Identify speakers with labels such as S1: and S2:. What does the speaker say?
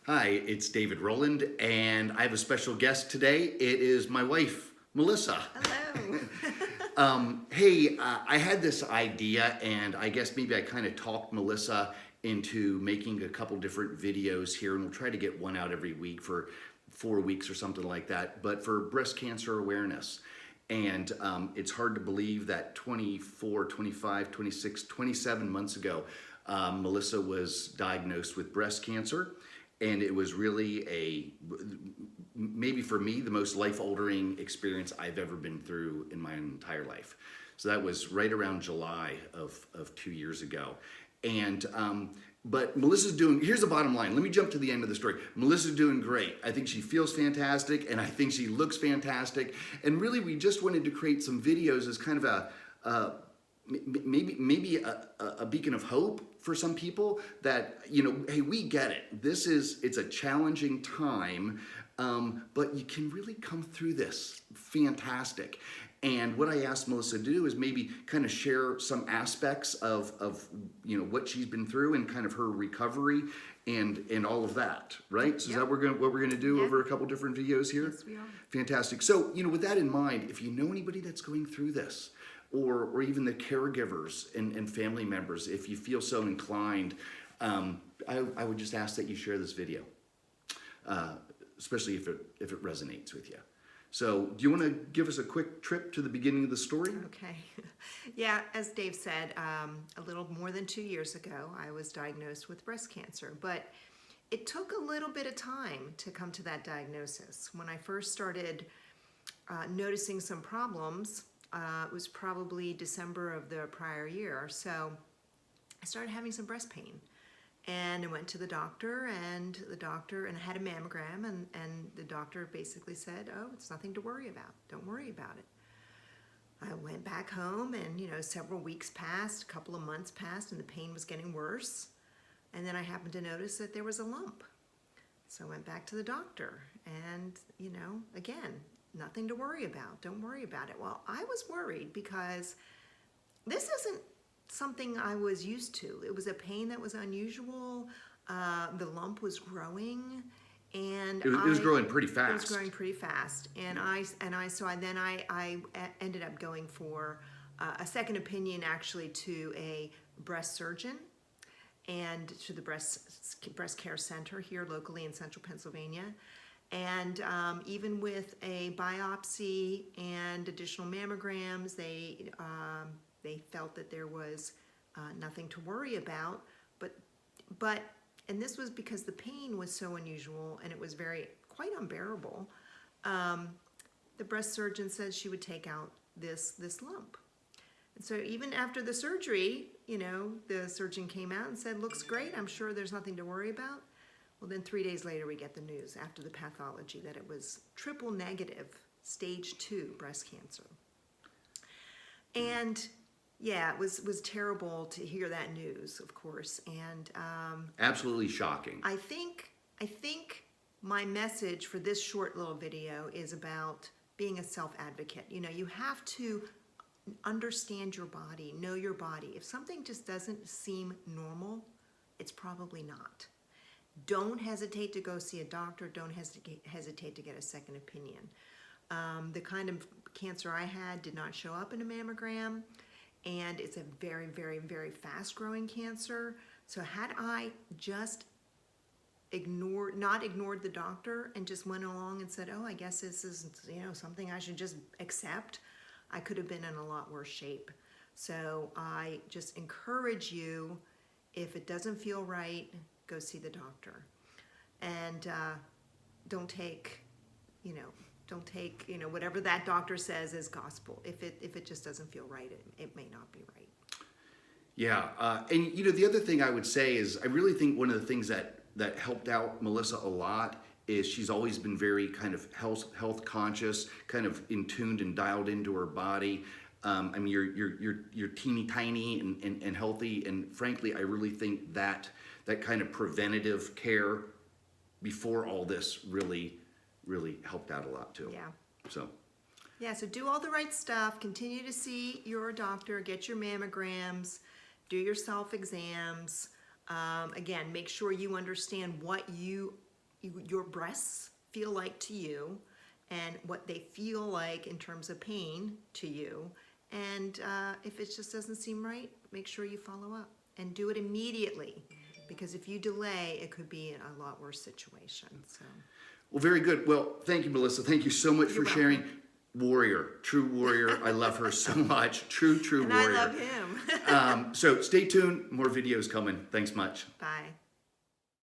S1: Hi, it's David Rowland, and I have a special guest today. It is my wife, Melissa.
S2: Hello.
S1: I had this idea, and I guess maybe I kind of talked Melissa into making a couple different videos here, and we'll try to get one out every week for 4 weeks or something like that, but for breast cancer awareness. And it's hard to believe that 24, 25, 26, 27 months ago, Melissa was diagnosed with breast cancer. And it was really maybe for me, the most life-altering experience I've ever been through in my entire life. So that was right around July of 2 years ago. And, but Melissa's here's the bottom line. Let me jump to the end of the story. Melissa's doing great. I think she feels fantastic, and I think she looks fantastic. And really, we just wanted to create some videos as kind of maybe a beacon of hope for some people that, hey, we get it. It's a challenging time, but you can really come through this fantastic. And what I asked Melissa to do is maybe kind of share some aspects of what she's been through and kind of her recovery and all of that, right? So Is that what we're gonna do over a couple different videos here?
S2: Yes, we are.
S1: Fantastic. So, with that in mind, if you know anybody that's going through this, or even the caregivers and family members, if you feel so inclined, I would just ask that you share this video, especially if it resonates with you. So do you want to give us a quick trip to the beginning of the story?
S2: Okay. Yeah, as Dave said, a little more than 2 years ago, I was diagnosed with breast cancer, but it took a little bit of time to come to that diagnosis. When I first started noticing some problems, it was probably December of the prior year. So I started having some breast pain, and I went to the doctor, and I had a mammogram, and the doctor basically said, "Oh, it's nothing to worry about. Don't worry about it." I went back home, and several weeks passed, a couple of months passed, and the pain was getting worse. And then I happened to notice that there was a lump. So I went back to the doctor, and again, nothing to worry about. Don't worry about it. Well, I was worried because this isn't something I was used to. It was a pain that was unusual. The lump was growing, and
S1: it was growing pretty fast.
S2: It was growing pretty fast, and I ended up going for a second opinion, actually, to a breast surgeon and to the breast care center here locally in central Pennsylvania. And even with a biopsy and additional mammograms, they felt that there was nothing to worry about. And this was because the pain was so unusual and it was quite unbearable. The breast surgeon said she would take out this lump. And so even after the surgery, the surgeon came out and said, "Looks great. I'm sure there's nothing to worry about." Well, then 3 days later, we get the news after the pathology that it was triple negative, stage 2 breast cancer. And yeah, it was terrible to hear that news, of course. And
S1: absolutely shocking.
S2: I think my message for this short little video is about being a self-advocate. You have to understand your body, know your body. If something just doesn't seem normal, it's probably not. Don't hesitate to go see a doctor. Don't hesitate to get a second opinion. The kind of cancer I had did not show up in a mammogram, and it's a very, very, very fast-growing cancer. So had I just not ignored the doctor and just went along and said, "Oh, I guess this is something I should just accept," I could have been in a lot worse shape. So I just encourage you, if it doesn't feel right, go see the doctor, and don't take whatever that doctor says as gospel. If it just doesn't feel right, it may not be right.
S1: Yeah, and the other thing I would say is I really think one of the things that helped out Melissa a lot is she's always been very kind of health conscious, kind of in tuned and dialed into her body. You're teeny tiny and healthy, and frankly, I really think that kind of preventative care before all this really helped out a lot too.
S2: Yeah.
S1: So
S2: do all the right stuff. Continue to see your doctor. Get your mammograms. Do your self exams. Again, make sure you understand what you your breasts feel like to you, and what they feel like in terms of pain to you. And if it just doesn't seem right, make sure you follow up and do it immediately, because if you delay, it could be a lot worse situation. So,
S1: Well, very good. Well, thank you, Melissa. Thank you so much
S2: You're
S1: for
S2: welcome.
S1: sharing. Warrior, true warrior. I love her so much. True
S2: and
S1: warrior.
S2: I love him.
S1: So stay tuned. More videos coming. Thanks much.
S2: Bye.